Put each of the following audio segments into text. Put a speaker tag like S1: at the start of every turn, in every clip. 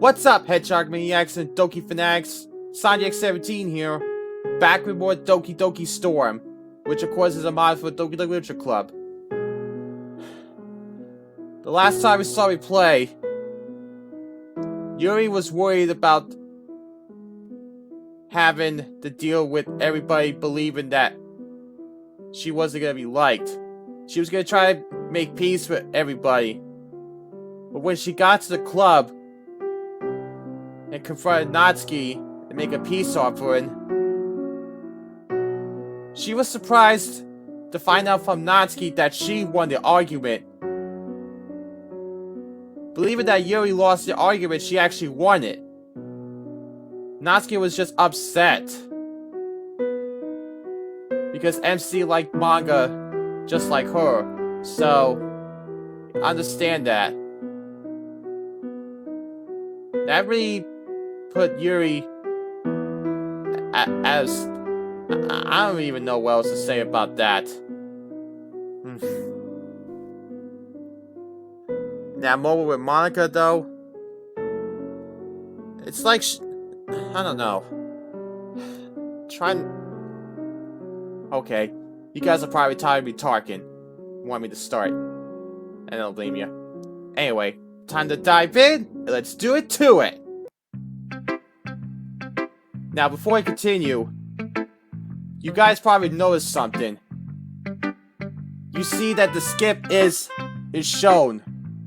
S1: What's up, Hedgehog Maniacs and Doki Fanatics? Sonic17 here, back with more Doki Doki Storm, which of course is a mod for Doki Doki Literature Club. The last time we saw me play, Yuri was worried about having to deal with everybody believing that she wasn't gonna be liked. She was gonna try to make peace with everybody. But when she got to the club and confronted Natsuki and make a peace offering, she was surprised to find out from Natsuki that she won the argument. Believing that Yuri lost the argument, she actually won it. Natsuki was just upset because MC liked manga just like her, so understand that. That really put Yuri as I don't even know what else to say about that. That moment with Monica, though, it's like I don't know. Okay, you guys are probably tired of me talking. Want me to start? I don't blame you. Anyway, time to dive in. Let's do it to it. Now, before I continue, you guys probably noticed something. You see that the skip is shown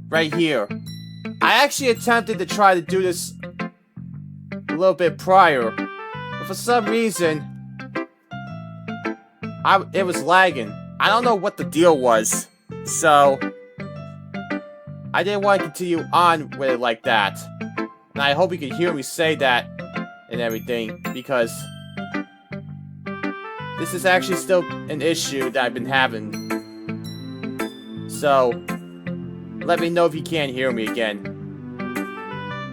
S1: right here. I actually attempted to try to do this a little bit prior, but for some reason, it was lagging. I don't know what the deal was, so I didn't want to continue on with it like that. And I hope you can hear me say that and everything, because this is actually still an issue that I've been having. So let me know if you can't hear me again.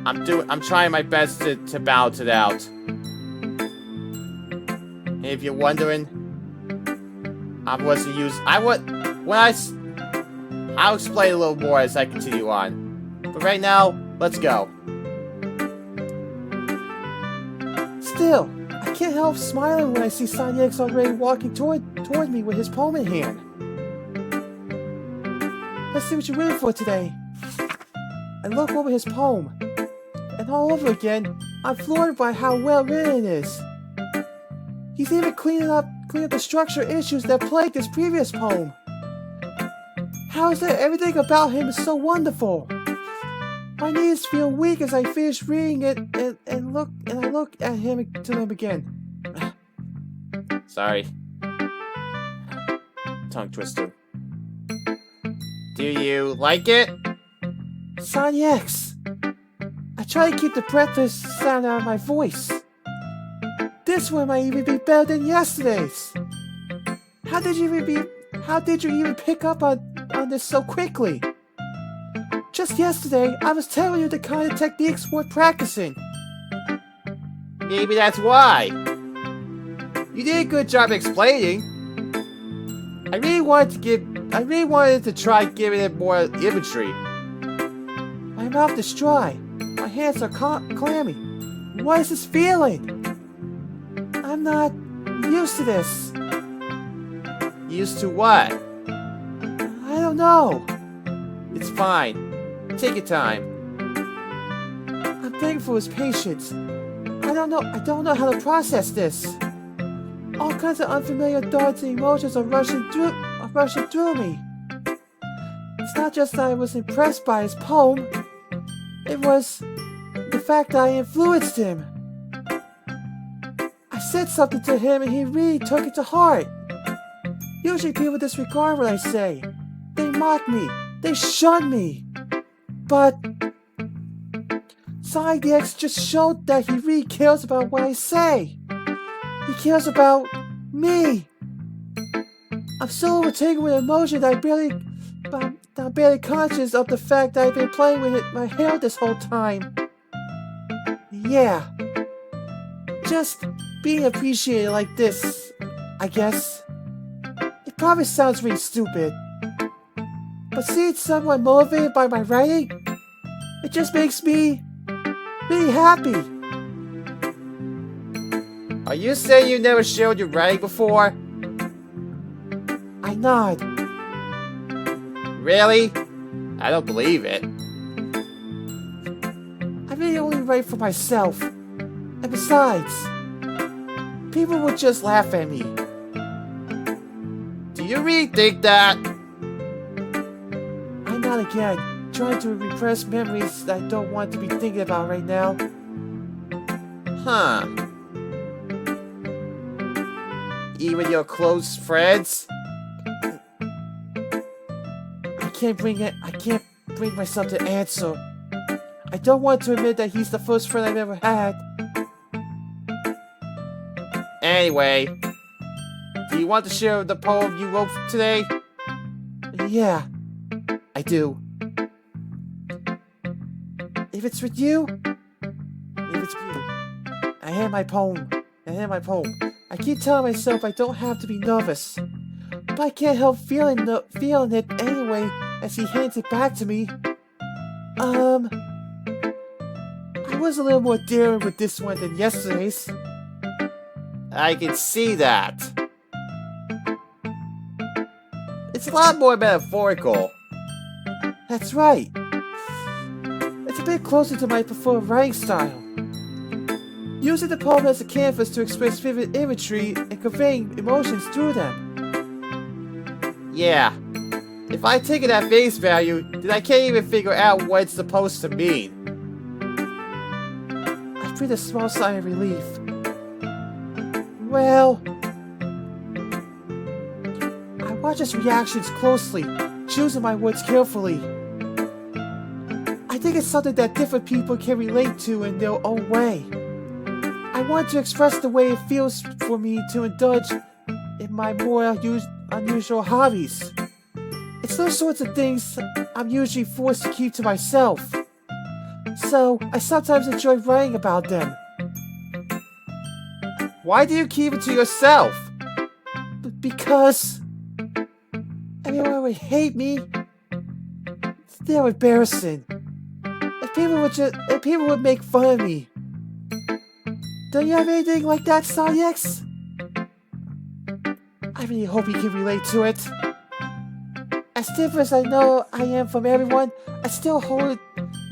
S1: I'm trying my best to balance it out. And if you're wondering, I'll explain a little more as I continue on. But right now, let's go. Still, I can't help smiling when I see Sonic already walking toward me with his poem in hand. Let's see what you're reading for today. I look over his poem, and all over again, I'm floored by how well written it is. He's even cleaning up the structural issues that plagued his previous poem. How is that everything about him is so wonderful? My knees feel weak as I finish reading it and I look at him again. Sorry. Tongue twister. Do you like it? Sonic X. I try to keep the breathless sound out of my voice. This one might even be better than yesterday's. How did you even pick up on this so quickly? Just yesterday, I was telling you the kind of techniques worth practicing. Maybe that's why. You did a good job explaining. I really wanted to try giving it more imagery. My mouth is dry. My hands are clammy. What is this feeling? I'm not used to this. Used to what? I don't know. It's fine. Take your time. I'm thankful for his patience. I don't know how to process this. All kinds of unfamiliar thoughts and emotions are rushing through me. It's not just that I was impressed by his poem. It was the fact that I influenced him. I said something to him and he really took it to heart. Usually people disregard what I say. They mock me. They shun me. But Sonic X just showed that he really cares about what I say. He cares about me. I'm so overtaken with emotion that I'm barely conscious of the fact that I've been playing with my hair this whole time. Yeah. Just being appreciated like this, I guess. It probably sounds really stupid. But seeing someone motivated by my writing, it just makes me Really happy. Are you saying you never showed your writing before? I nod. Really? I don't believe it. I really only write for myself. And besides, people would just laugh at me. Do you really think that? I nod again, trying to repress memories that I don't want to be thinking about right now. Huh. Even your close friends? I can't bring myself to answer. I don't want to admit that he's the first friend I've ever had. Anyway, do you want to share the poem you wrote today? Yeah, I do. If it's with you, I hand my poem. I keep telling myself I don't have to be nervous, but I can't help feeling it anyway as he hands it back to me. I was a little more daring with this one than yesterday's. I can see that. It's a lot more metaphorical. That's right. It's a bit closer to my preferred writing style. Using the poem as a canvas to express vivid imagery and conveying emotions through them. Yeah. If I take it at face value, then I can't even figure out what it's supposed to mean. I breathe a small sigh of relief. Well, I watch his reactions closely, choosing my words carefully. I think it's something that different people can relate to in their own way. I want to express the way it feels for me to indulge in my more unusual hobbies. It's those sorts of things I'm usually forced to keep to myself. So, I sometimes enjoy writing about them. Why do you keep it to yourself? Because everyone would hate me. They're embarrassing. And people would make fun of me. Don't you have anything like that, Salvato? I really hope you can relate to it. As different as I know I am from everyone, I still hold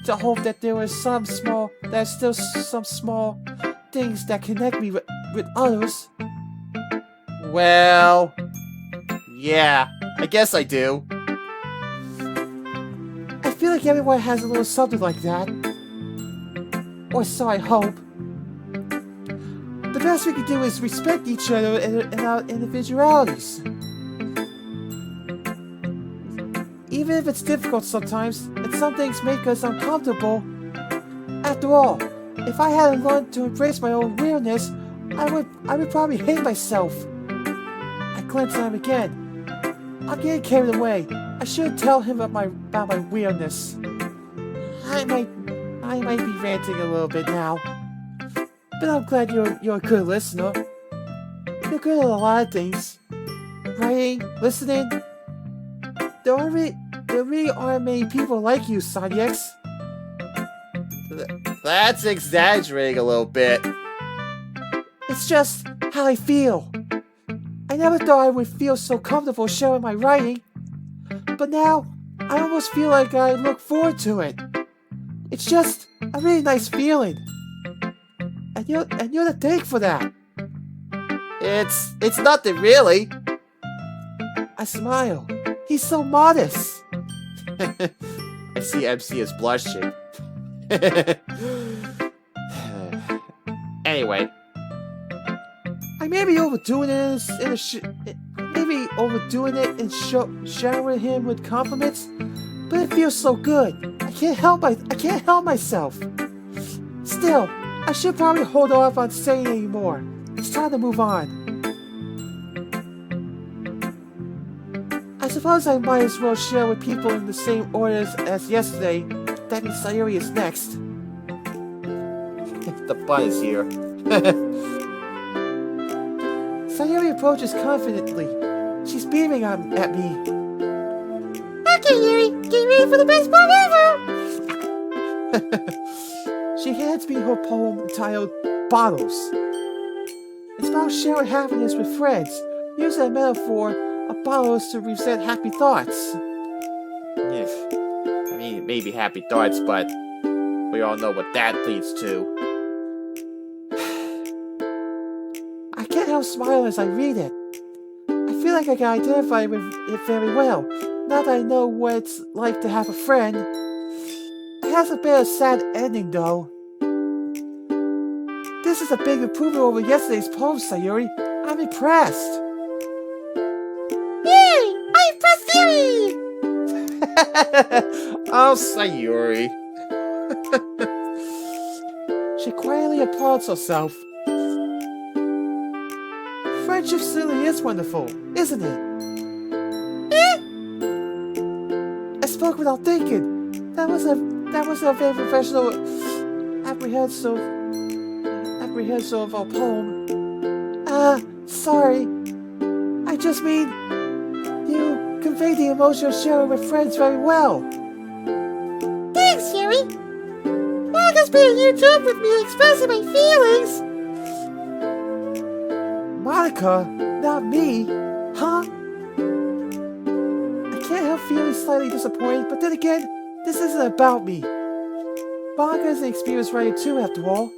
S1: to hope that there is some small things that connect me with others. Well, yeah, I guess I do. I feel like everyone has a little something like that. Or so I hope. The best we can do is respect each other and our individualities. Even if it's difficult sometimes, and some things make us uncomfortable. After all, if I hadn't learned to embrace my own weirdness, I would probably hate myself. I glance at him again. I'm getting carried away. I should tell him about my weirdness. I might be ranting a little bit now. But I'm glad you're a good listener. You're good at a lot of things. Writing, listening. There really aren't many people like you, Salvato. That's exaggerating a little bit. It's just how I feel. I never thought I would feel so comfortable sharing my writing. But now, I almost feel like I look forward to it. It's just a really nice feeling. And you're the thank for that. It's nothing really. I smile. He's so modest. I see MC is blushing. Anyway, I may be overdoing it and showering him with compliments, but it feels so good. I can't help myself. Still, I should probably hold off on saying any more. It's time to move on. I suppose I might as well share with people in the same orders as yesterday. That means Yuri is next. The bun is here. Sayuri approaches confidently. She's beaming at me. Okay, Yuri, get ready for the best part ever! She hands me her poem entitled Bottles. It's about sharing happiness with friends, using a metaphor of bottles to represent happy thoughts. Yeah, I mean, maybe happy thoughts, but we all know what that leads to. I can't help smiling as I read it. I feel like I can identify with it very well, now that I know what it's like to have a friend. It has a bit of a sad ending, though. This is a big improvement over yesterday's poem, Sayuri. I'm impressed.
S2: Yay! I impressed Yuri!
S1: Oh, Sayuri. She quietly applauds herself. Friendship certainly is wonderful, isn't it? I spoke without thinking. That was a very professional apprehensive of our poem. Sorry. I just mean, you convey the emotion of sharing with friends very well.
S2: Thanks, Yuri! Monica's been a huge help with me expressing my feelings!
S1: Monica? Not me? Huh? I can't help feeling slightly disappointed, but then again, this isn't about me. Monica is an experienced writer too, after all.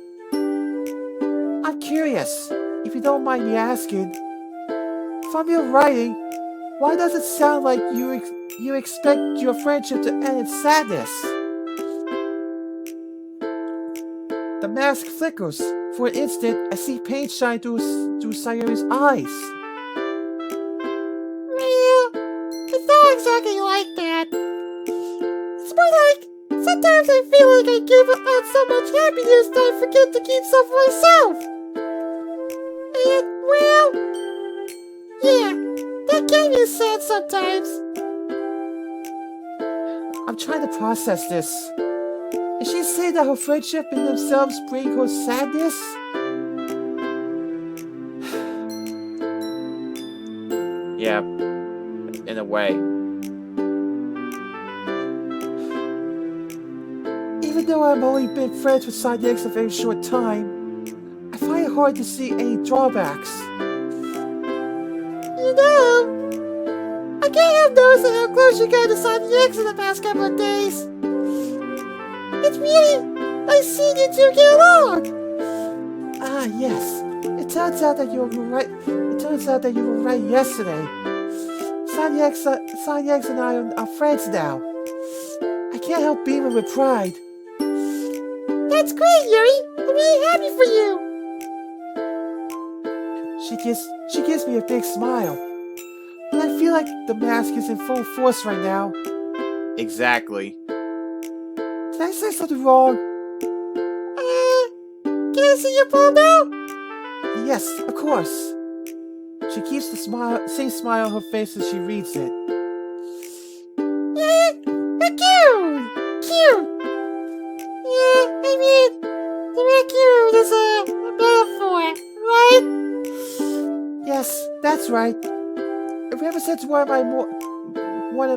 S1: I'm curious, if you don't mind me asking, from your writing, why does it sound like you expect your friendship to end in sadness? The mask flickers. For an instant, I see pain shine through Sayuri's eyes.
S2: Well, it's not exactly like that. It's more like, sometimes I feel like I give out so much happiness that I forget to keep some for myself. And, well, yeah, that can be sad sometimes.
S1: I'm trying to process this. Is she saying that her friendship in themselves bring her sadness? Yeah, in a way. Even though I've only been friends with Sanyex a very short time, I find it hard to see any drawbacks.
S2: You know, I can't help noticing how close you got to Sanyex in the past couple of days. It's really nice seeing you two get along.
S1: Ah, yes. It turns out that you were right. It turns out that you were right yesterday. Sanyex and I are friends now. I can't help beaming with pride.
S2: That's great, Yuri. I'm really happy for you.
S1: She gives me a big smile. But I feel like the mask is in full force right now. Exactly. Did I say something wrong?
S2: Can I see your poem now?
S1: Yes, of course. She keeps the same smile on her face as she reads it.
S2: Yeah, raccoon! Cute! Yeah, I mean, the raccoon is a metaphor, right?
S1: Yes, that's right. It represents one of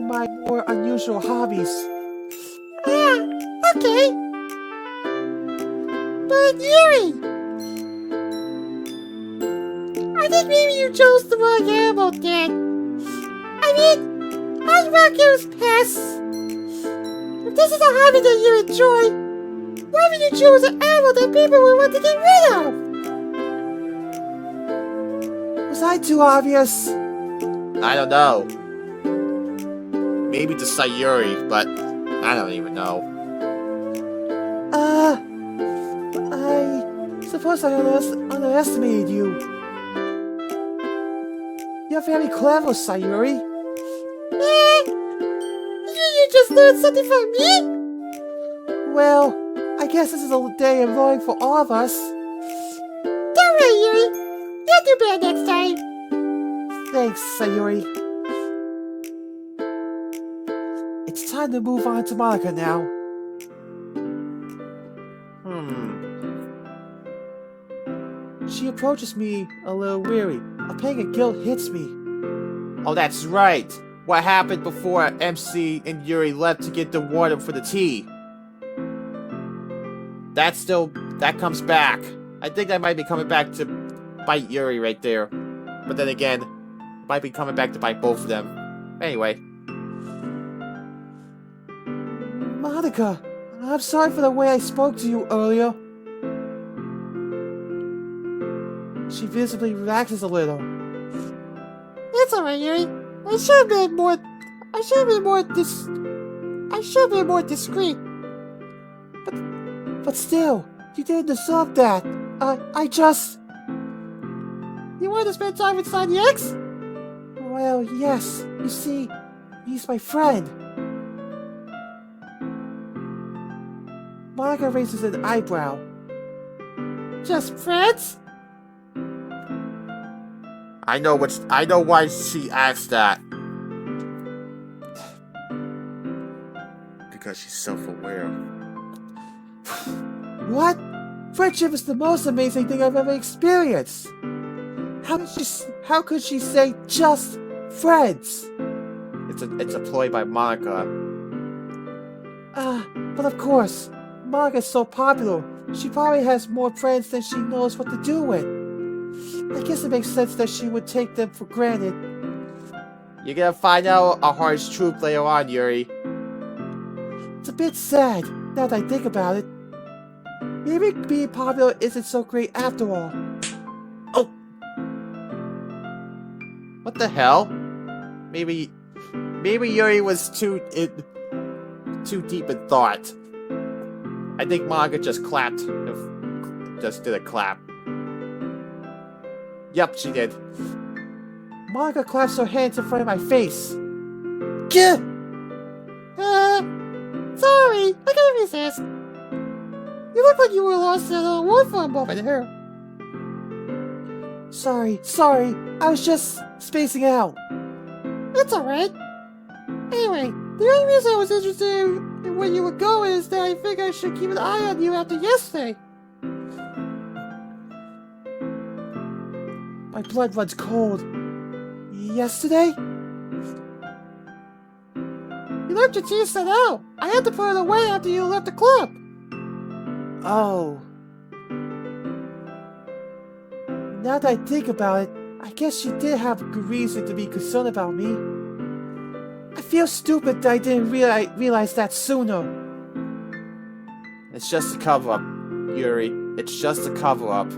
S1: my more unusual hobbies.
S2: Okay. But Yuri, I think maybe you chose the wrong animal then. I mean, all raccoons pests. If this is a hobby that you enjoy, why would you choose an animal that people would want to get rid of?
S1: Was I too obvious? I don't know. Maybe to Sayuri, but I don't even know. I suppose I underestimated you. You're very clever, Sayuri.
S2: You just learned something from me?
S1: Well, I guess this is a day of learning for all of us.
S2: Don't worry, Yuri. You'll do better next time.
S1: Thanks, Sayuri. It's time to move on to Monica now. She approaches me a little weary. A pang of guilt hits me. Oh, that's right. What happened before MC and Yuri left to get the water for the tea? that comes back. I think I might be coming back to bite Yuri right there. But then again, might be coming back to bite both of them. Anyway.
S2: Monica, I'm sorry for the way I spoke to you earlier. She visibly relaxes a little. It's alright, Yuri. I should have been more discreet. But still, you didn't deserve that. I just... You want to spend time with Sonny X? Well, yes. You see, he's my friend. Monica raises an eyebrow. Just friends?
S1: I know why she asked that. Because she's self-aware.
S2: What? Friendship is the most amazing thing I've ever experienced. How could she say just friends?
S1: It's a ploy by Monica.
S2: But of course, Monica's so popular. She probably has more friends than she knows what to do with. I guess it makes sense that she would take them for granted.
S1: You're gonna find out a harsh truth later on, Yuri.
S2: It's a bit sad, now that I think about it. Maybe being popular isn't so great after all.
S1: Oh! What the hell? Maybe Yuri was too deep in thought. I think Monica just clapped. Just did a clap. Yep, she did.
S2: Monica claps her hands in front of my face. Gah! Sorry, I can't resist. You look like you were lost in a word for a moment here. Sorry, I was just spacing out. It's alright. Anyway, the only reason I was interested in where you were going is that I think I should keep an eye on you after yesterday. My blood runs cold. Yesterday? You left your tea set out. I had to put it away after you left the club. Oh. Now that I think about it, I guess she did have a good reason to be concerned about me. I feel stupid that I didn't realize that sooner.
S1: It's just a cover-up, Yuri. It's just a cover-up.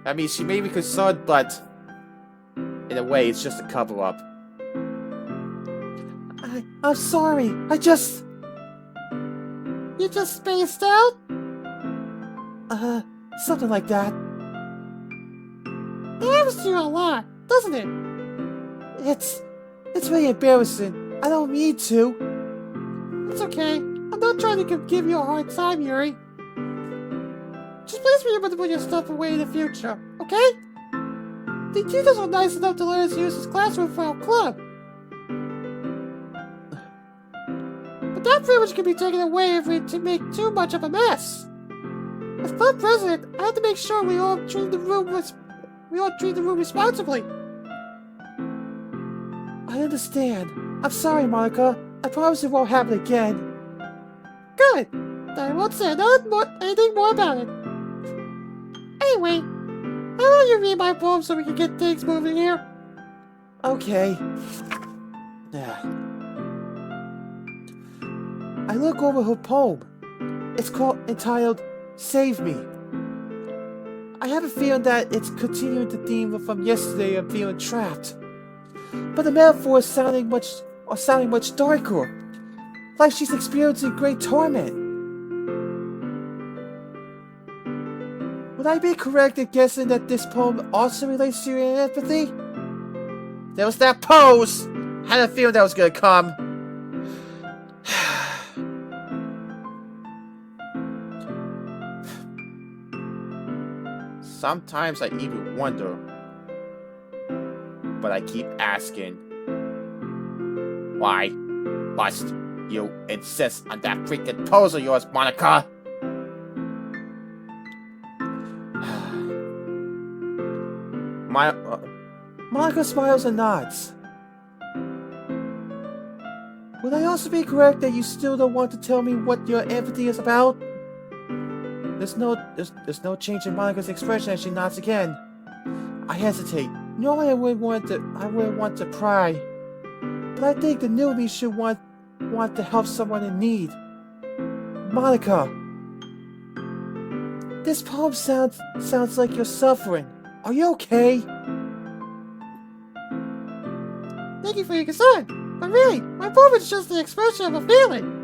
S1: I mean, she may be concerned, but in a way, it's just a cover-up.
S2: I'm sorry. You just spaced out? Something like that. It happens to you a lot, doesn't it? It's really embarrassing. I don't mean to. It's okay. I'm not trying to give you a hard time, Yuri. Just please be able to put your stuff away in the future, okay? The teachers were nice enough to let us use this classroom for our club. But that privilege can be taken away if we make too much of a mess. As club president, I have to make sure we all treat the room responsibly. I understand. I'm sorry, Monica. I promise it won't happen again. Good. Then I won't say anything more about it. Anyway, how about you read my poem so we can get things moving here? Okay. I look over her poem. It's entitled Save Me. I have a feeling that it's continuing the theme from yesterday of feeling trapped. But the metaphor is sounding much darker. Like she's experiencing great torment. Would I be correct in guessing that this poem also relates to your empathy?
S1: There was that pose! Had a feeling that was gonna come. Sometimes I even wonder, but I keep asking, why must you insist on that freaking pose of yours, Monica?
S2: Monica smiles and nods. Would I also be correct that you still don't want to tell me what your empathy is about?
S1: There's no change in Monika's expression as she nods again. I hesitate. Normally I wouldn't want to pry, but I think the new me should want to help someone in need. Monika, this poem sounds like you're suffering. Are you okay?
S2: Thank you for your concern, but really, my poem is just the expression of a feeling.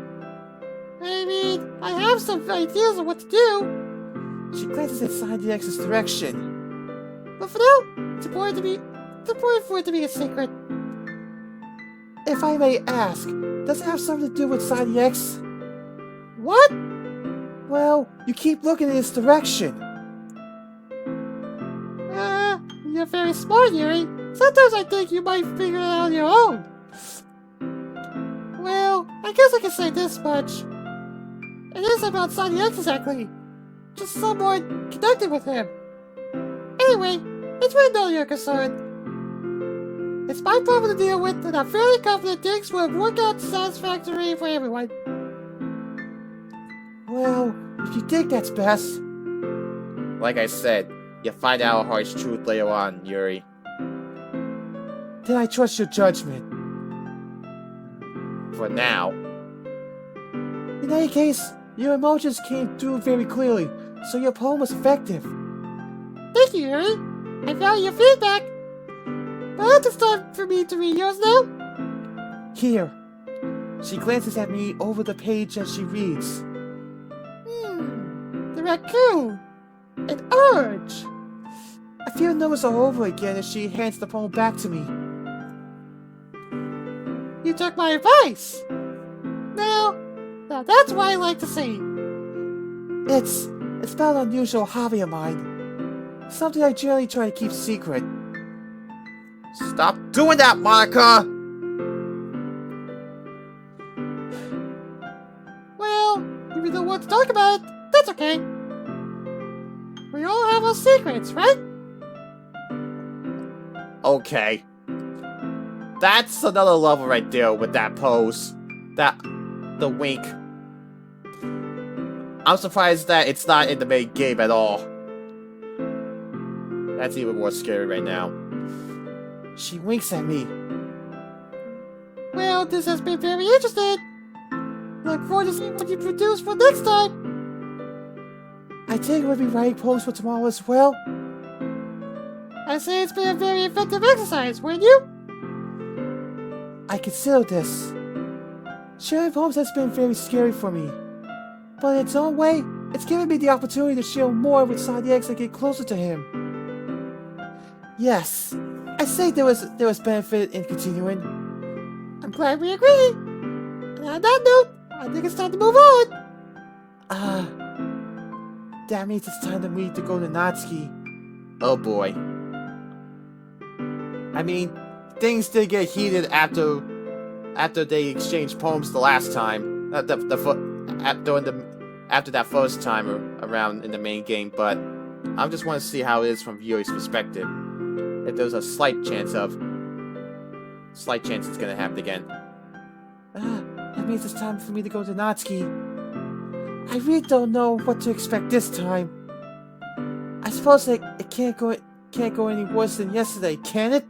S2: I mean, I have some ideas of what to do.
S1: She glances inside the X's direction.
S2: But for now, it's important for it to be a secret.
S1: If I may ask, does it have something to do with Side X?
S2: What?
S1: Well, you keep looking in this direction.
S2: You're very smart, Yuri. Sometimes I think you might figure it out on your own. Well, I guess I can say this much. It isn't about Side X exactly. Just someone connected with him. Anyway, it's right now you're concerned. It's my problem to deal with, and I'm fairly confident things will work out satisfactorily for everyone.
S1: Well, if you think that's best. Like I said, you'll find out a harsh truth later on, Yuri. Then I trust your judgment. For now. In any case, your emotions came through very clearly, so your poem was effective.
S2: Thank you, Yuri. I value your feedback. But it's time for me to read yours now.
S1: Here. She glances at me over the page as she reads.
S2: The raccoon. An urge.
S1: I feel nervous all over again as she hands the poem back to me.
S2: You took my advice. Now that's what I like to see.
S1: It's about an unusual hobby of mine. Something I generally try to keep secret. Stop doing that, Monika!
S2: Well, if you don't want to talk about it, that's okay. We all have our secrets, right?
S1: Okay. That's another level right there with that pose. The wink. I'm surprised that it's not in the main game at all. That's even more scary right now. She winks at me.
S2: Well, this has been very interesting. Look forward to seeing what you produce for next time.
S1: I think we'll be writing poems for tomorrow as well.
S2: I say it's been a very effective exercise, wouldn't you?
S1: I consider this. Sharing poems has been very scary for me. But in its own way, it's given me the opportunity to share more with Side X and get closer to him. Yes, I say there was benefit in continuing.
S2: I'm glad we agree. And on that note, I think it's time to move on.
S1: That means it's time for me to go to Natsuki. Oh boy. I mean, things did get heated after they exchanged poems the last time. After that first time around in the main game, but I just want to see how it is from Yuri's perspective. If there's a slight chance it's gonna happen again. That means it's time for me to go to Natsuki. I really don't know what to expect this time. I suppose it can't go any worse than yesterday, can it?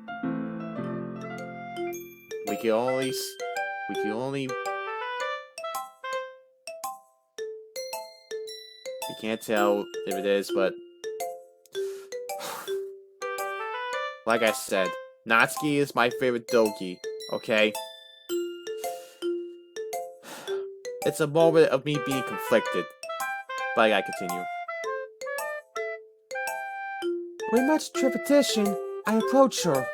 S1: We can only. We can't tell if it is, but like I said, Natsuki is my favorite Doki, okay? It's a moment of me being conflicted, but I gotta continue. With much trepidation, I approach her.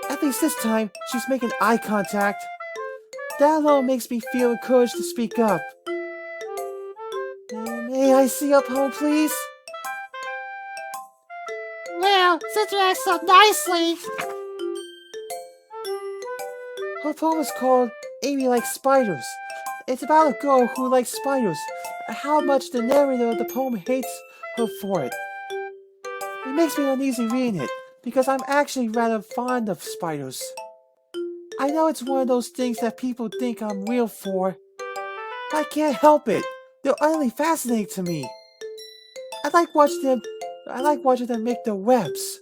S1: At least this time, she's making eye contact. That alone makes me feel encouraged to speak up. May I see your poem, please?
S2: Well, since you asked so nicely.
S1: Her poem is called Amy Likes Spiders. It's about a girl who likes spiders, and how much the narrator of the poem hates her for it. It makes me uneasy reading it, because I'm actually rather fond of spiders. I know it's one of those things that people think I'm real for, but I can't help it. They're utterly fascinating to me. I like watching them make their webs.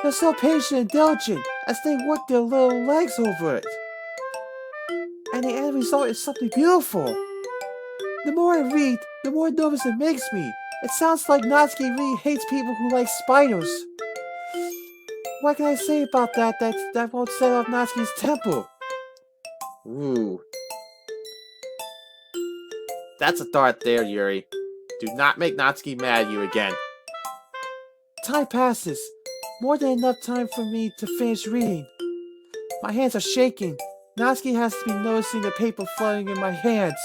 S1: They're so patient and diligent as they work their little legs over it. And the end result is something beautiful. The more I read, the more nervous it makes me. It sounds like Natsuki really hates people who like spiders. What can I say about that won't set off Natsuki's temper? Ooh. That's a thought there, Yuri. Do not make Natsuki mad at you again. Time passes. More than enough time for me to finish reading. My hands are shaking. Natsuki has to be noticing the paper fluttering in my hands.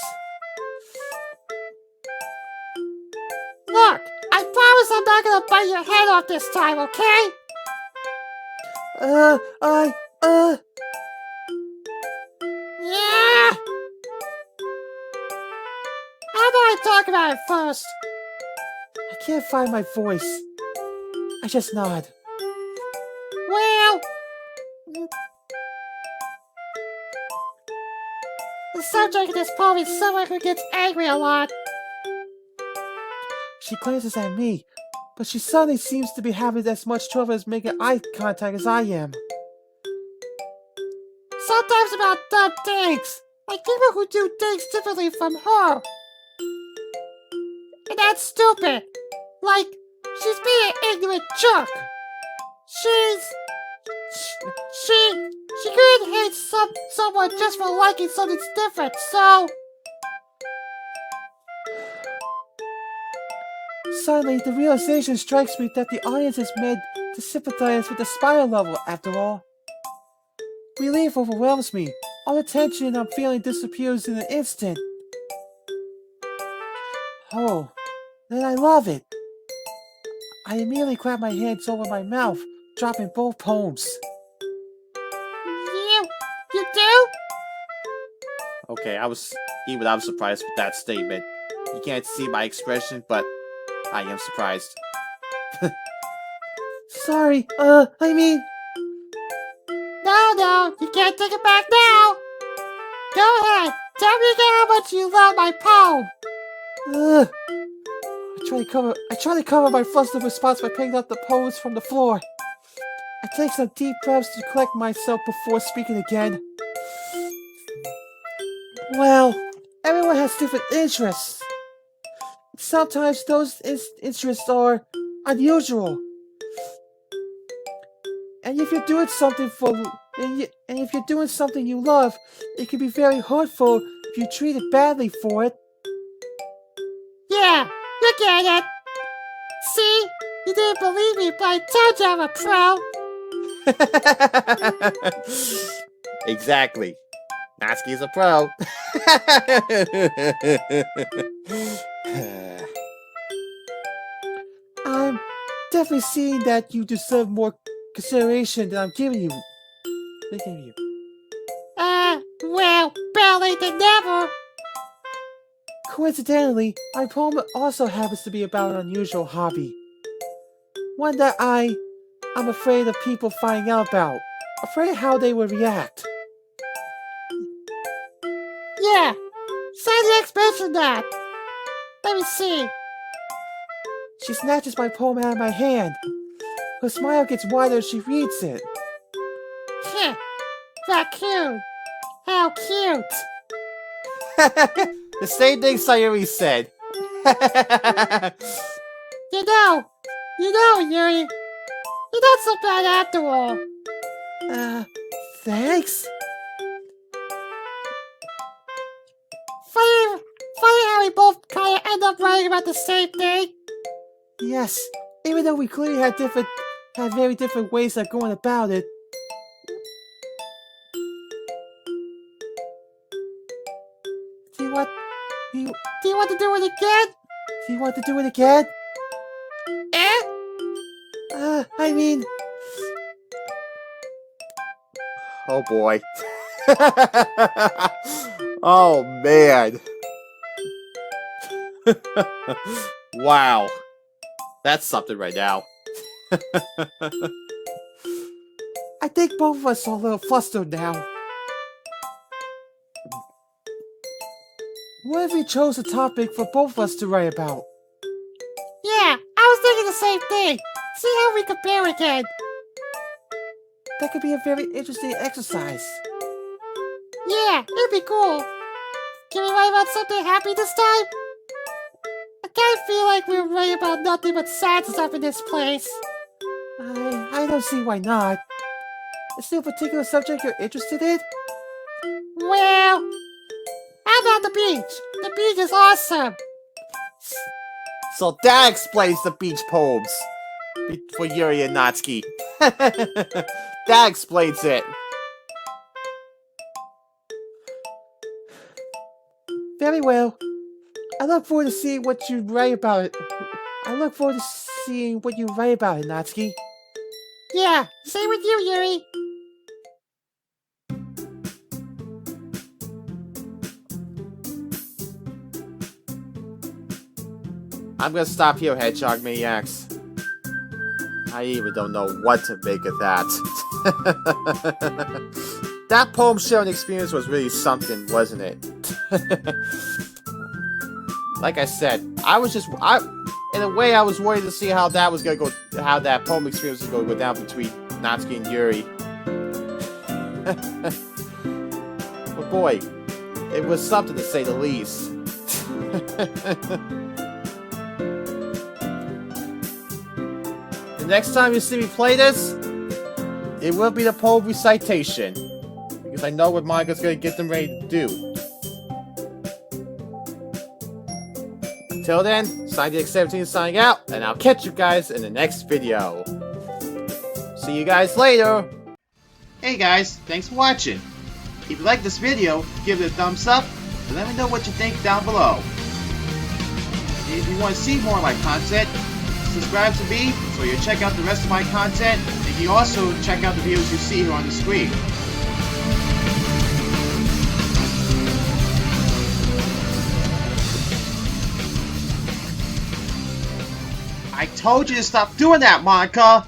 S2: Look, I promise I'm not gonna bite your head off this time, okay? Yeah! How about I talk about it first?
S1: I can't find my voice. I just nod.
S2: Well... The subject of this poem is someone who gets angry a lot.
S1: She glances at me, but she suddenly seems to be having as much trouble as making eye contact as I am.
S2: Sometimes about dumb things, like people who do things differently from her. And that's stupid. Like, she's being an ignorant jerk. She couldn't hate someone just for liking something different, so...
S1: Suddenly, the realization strikes me that the audience is meant to sympathize with the spider level, after all. Relief overwhelms me. All the tension I'm feeling disappears in an instant. Oh, then I love it. I immediately grab my hands over my mouth, dropping both poems.
S2: You do?
S1: Okay, I was surprised with that statement. You can't see my expression, but I am surprised. Sorry, I mean...
S2: No, you can't take it back now. Go ahead, tell me again how much you love my poem.
S1: I try to cover my flustered response by picking up the poems from the floor. I take some deep breaths to collect myself before speaking again. Well, everyone has different interests. Sometimes those interests are unusual. And if you're doing something you love, it can be very hurtful if you treat it badly for it.
S2: Yeah, you get it. See? You didn't believe me, but I told you I'm a pro.
S1: Exactly. Natsuki's a pro. I'm definitely seeing that you deserve more consideration than I'm giving you.
S2: Well, better late than never.
S1: Coincidentally, my poem also happens to be about an unusual hobby. One that I'm afraid of people finding out about. Afraid of how they would react.
S2: Yeah, Sandy mentioned that. Let me see.
S1: She snatches my poem out of my hand. Her smile gets wider as she reads it.
S2: Heh, that cute. How cute.
S1: The same thing Sayuri said.
S2: You know, Yuri, you're not so bad after all.
S1: Thanks?
S2: Funny how we both kind of end up writing about the same thing.
S1: Yes, even though we clearly had very different ways of going about it. Do you want to do it again? Do you want to do it again? I mean... Oh boy. Oh man. Wow. That's something right now. I think both of us are a little flustered now. What if we chose a topic for both of us to write about?
S2: same thing. See how we compare again.
S1: That could be a very interesting exercise.
S2: Yeah, it'd be cool. Can we write about something happy this time? I kind of feel like we're writing about nothing but sad stuff in this place.
S1: I don't see why not. Is there a particular subject you're interested in?
S2: Well, how about the beach? The beach is awesome.
S1: So that explains the beach poems for Yuri and Natsuki. That explains it. Very well. I look forward to seeing what you write about it. I look forward to seeing what you write about it, Natsuki.
S2: Yeah, same with you, Yuri.
S1: I'm gonna stop here, Hedgehog Maniacs. I even don't know what to make of that. That poem sharing experience was really something, wasn't it? Like I said, in a way, I was worried to see how that was gonna go, how that poem experience was gonna go down between Natsuki and Yuri. But boy, it was something to say the least. The next time you see me play this, it will be the poem recitation, because I know what manga's gonna get them ready to do. Until then, SciDX17 signing out, and I'll catch you guys in the next video. See you guys later! Hey guys, thanks for watching. If you like this video, give it a thumbs up, and let me know what you think down below. And if you want to see more of my content, subscribe to me so you'll check out the rest of my content, and you also check out the videos you see here on the screen. I told you to stop doing that, Monica!